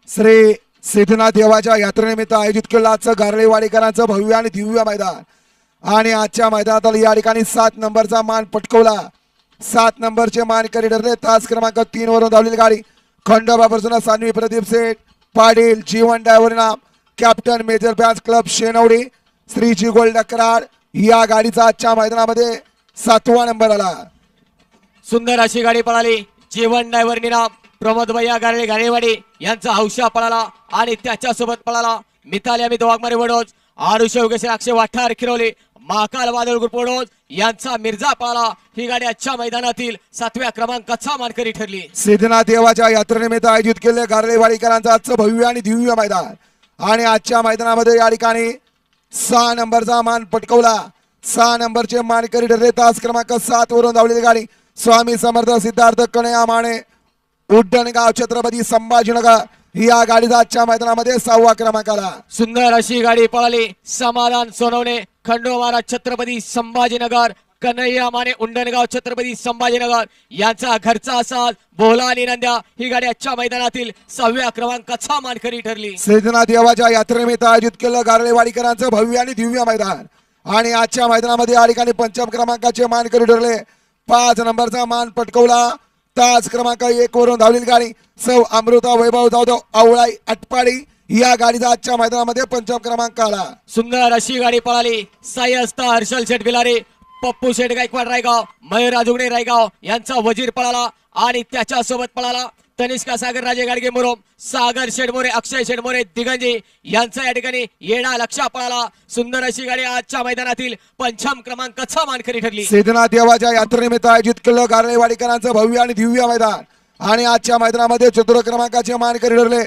श्री सिद्धनाथ देवाच्या यात्रेनिमित्त आयोजित केलेलं आजचं गारळेवाडीकरांचं भव्य आणि दिव्य मैदान आणि आजच्या मैदानात या ठिकाणी 7 नंबरचा मान पटकवला। 7 नंबरचे मानकरी ठरले तास क्रमांक 3 वरून धावलेली गाडी खंडोबा प्रसन्न सान्वी प्रदीप सेठ पाटील जीवन ड्रायव्हर नाम captain major fans club Shenwadi Shriji gold Karad या गाडीचा आजच्या मैदानामध्ये 7वा नंबर आला। सुंदर अशी गाडी पळाली। जीवन ड्रायव्हर निनाम प्रमोद भैया गारळे गारेवाडी यांचा हौशा पळाला आणि त्याच्यासोबत पळाला मिताली अमित वाघमारे वडोज आरुष योगेश अक्षय वाठार खिरोली महाकाल वादळ ग्रुप वडोज यांचा मिर्झा पळाला। ही गाडी आजच्या मैदानातील 7व्या क्रमांकाचा मानकरी ठरली। सिद्धनाथ देवाच्या यात्रेनिमित्त आयोजित केलेले गारळेवाडीकरांचं आजचं भव्य आणि दिव्य मैदान आणि आजच्या मैदानामध्ये या ठिकाणी 6 नंबरचा मान पटकवला। 6 नंबरचे मानकरी ठरले तास क्रमांक 7 वरून धावलेली गाडी स्वामी समर्थ सिद्धार्थ कन्हैया माने उड्डणगाव छत्रपती संभाजीनगर या गाडीचा आजच्या मैदानामध्ये 6वा क्रमांक आला। सुंदर अशी गाडी पळाली। समाधान सोनवणे खंडोबा छत्रपती संभाजीनगर कन्हैया माने उंडणगाव छत्रपती संभाजीनगर यांचा घरचा साज बोला आणि नंद्या ही गाडी आजच्या मैदानातील 6व्या क्रमांकाचा मानकरी ठरली। सिद्धनाथ देवाच्या यात्रेनिमित्त आयोजित केलं गारळेवाडीकरांचं भव्य आणि दिव्य मैदान आणि आजच्या मैदानामध्ये या ठिकाणी 5म क्रमांकाचे मानकरी ठरले। 5 नंबरचा मान पटकवला तास क्रमांक 1 वरून धावलेली गाडी सौ अमृता वैभव जाधव आवळाई अटपाडी या गाडीचा आजच्या मैदानामध्ये 5म क्रमांक आला। सुंदर अशी गाडी पळाली। सायस्ता हर्षल शेठ बिलारे पप्पू शेठ गायकवाड रायगाव मयूर राजुगणे रायगाव यांचा वजीर पळाला आणि त्याच्या सोबत पळाला तनिष्का सागर राजे गाडगे मुरुम सागर शेठ मोरे अक्षय शेठ मोरे दिगंजी यांचा या ठिकाणी येणा लक्षा पळाला। सुंदर अशी गाडी आजच्या मैदानातील 5म क्रमांकाचा मानकरी ठरली। सिद्धनाथ देवाच्या यात्रेनिमित्त आयोजित केलं गारळेवाडीकरांचं भव्य आणि दिव्य मैदान आणि आजच्या मैदानामध्ये 4 क्रमांकाचे मानकरी ठरले।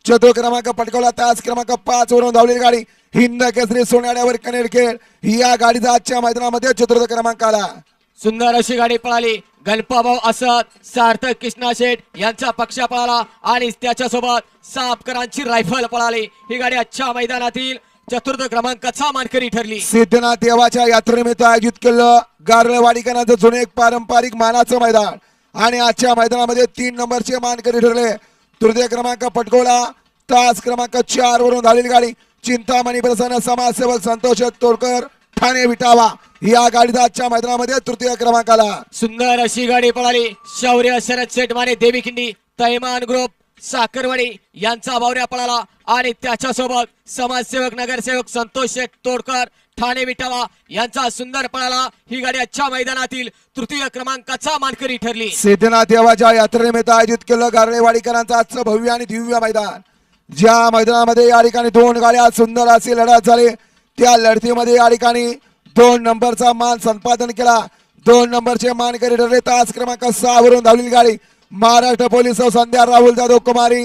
4 क्रमांक पटकवला तास क्रमांक 5 वरून धावलेली गाडी हिंद केसरी सोन्याड्यावर कनेरखेड या गाडीचा आजच्या मैदानामध्ये 4 क्रमांक आला। सुंदर अशी गाडी पळाली। गणपाभाऊ असद सार्थक कृष्णा शेठ यांचा पक्षा पळाला आणि त्याच्यासोबत सापकरांची रायफल पळाली। ही गाडी आजच्या मैदानातील 4 क्रमांकाचा मानकरी ठरली। सिद्धनाथ देवाच्या यात्रेनिमित्त आयोजित केलं गारळेवाडीकरांचं जुने एक पारंपरिक मानाचं मैदान आणि आजच्या मैदानामध्ये 3 नंबरचे मानकरी ठरले। 3य क्रमांक पटकवला तास क्रमांक 4 वरून धावलेली गाडी चिंतामणी प्रसन्न समाजसेवक संतोष तोडकर ठाणे विटावा या गाडीचा आजच्या मैदानामध्ये 3य क्रमांक आला। सुंदर अशी गाडी पळाली। शौर्य शरद शेठ माने देवी खिंडी तैमान ग्रुप साखरवाडी यांचा बावऱ्या पळाला आणि त्याच्यासोबत समाजसेवक नगरसेवक संतोष शेठ तोडकर ठाणे विटावा यांचा सुंदर पळाला। ही गाडी आजच्या मैदानातील 3य क्रमांकाचा मानकरी ठरली। सिद्धनाथ देवाच्या यात्रेनिमित्त आयोजित केलं गारळेवाडीकरांचं आजचं भव्य आणि दिव्य मैदान ज्या मैदानामध्ये या ठिकाणी 2 गाड्या सुंदर अशी लढत झाली त्या लढतीमध्ये या ठिकाणी 2 नंबरचा मान संपादन केला। 2 नंबरचे मानकरी ठरले तास क्रमांक 6 वरून धावलेली गाडी महाराष्ट्र पोलीस संध्या राहुल जाधव कुमारी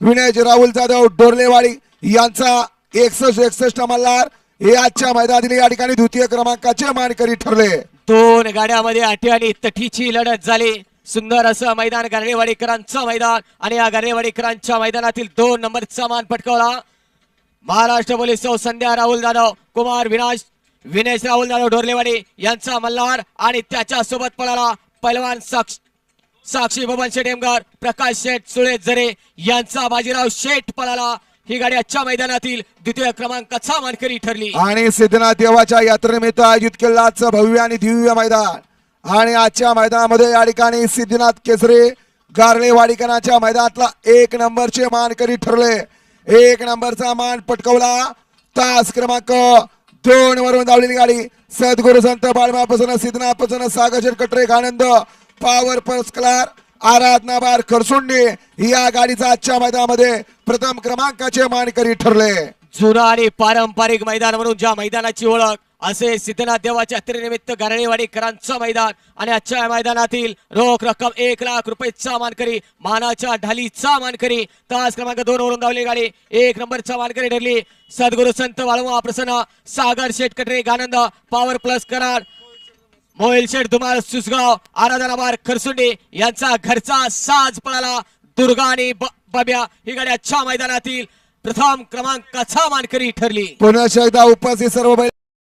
विनय राहुल जाधव डोरलेवाडी यांचा 61 मल्हार हे आजच्या मैदानातील या ठिकाणी 2य क्रमांकाचे मानकरी ठरले। 2 गाड्यामध्ये आठी आणि तटीची लढत झाली। सुंदर असं मैदान गारळेवाडीकरांचं मैदान आणि या गारळेवाडीकरांच्या मैदानातील 2 नंबरचा मान पटकावला महाराष्ट्र पोलीस संध्या राहुल जाधव कुमार विनय राहुल जाधव डोरलेवाडी यांचा मल्हार आणि त्याच्या सोबत पळाला पैलवान साक्षी बबन शेटेमगर प्रकाश शेठ सुळे जरे यांचा बाजीराव शेठ पळाला। ही गाडी आजच्या मैदानातील 2य क्रमांकाचा मानकरी ठरली। आणि सिद्धनाथ देवाच्या यात्रेनिमित्त आयोजित केलेलं आजचं भव्य आणि दिव्य मैदान आणि आजच्या मैदानामध्ये या ठिकाणी सिद्धनाथ केसरी गारळेवाडीकरांच्या मैदानातला 1 नंबरचे मानकरी ठरले। 1 नंबरचा मान पटकवला तास क्रमांक 2 वरून धावलेली गाडी सद्गुरु संत बाळमा प्रसन्न सिद्धनाथ प्रसन्न सागर कटरे आनंद पॉवर पर्सकलार आराधना बार खरसुंडी या गाडीचा आजच्या मैदानामध्ये 1म क्रमांकाचे मानकरी ठरले। जुना आणि पारंपरिक मैदान म्हणून ज्या मैदानाची ओळख असे सिद्धनाथ देवाच्या यात्रेनिमित्त गारळेवाडीकरांचं मैदान आणि आजच्या मैदानातील रोख रक्कम 1 लाख रुपयेचा मानकरी मानाच्या ढालीचा मानकरी तास क्रमांक 2 वरून धावलेली गाडी 1 नंबरचा मानकरी ठरली। सद्गुरु संत बाळमा प्रसन्न सागर शेठ कटरे आनंद पॉवर प्लस करार मोहिल शेठ धुमाळ सुसगाव आराधना बार खरसुंडी यांचा घरचा साज पळाला दुर्गा आणि बब्या ही गाडी आजच्या मैदानातील 1म क्रमांकाचा मानकरी ठरली। पुन्हा एकदा उपस्थित सर्व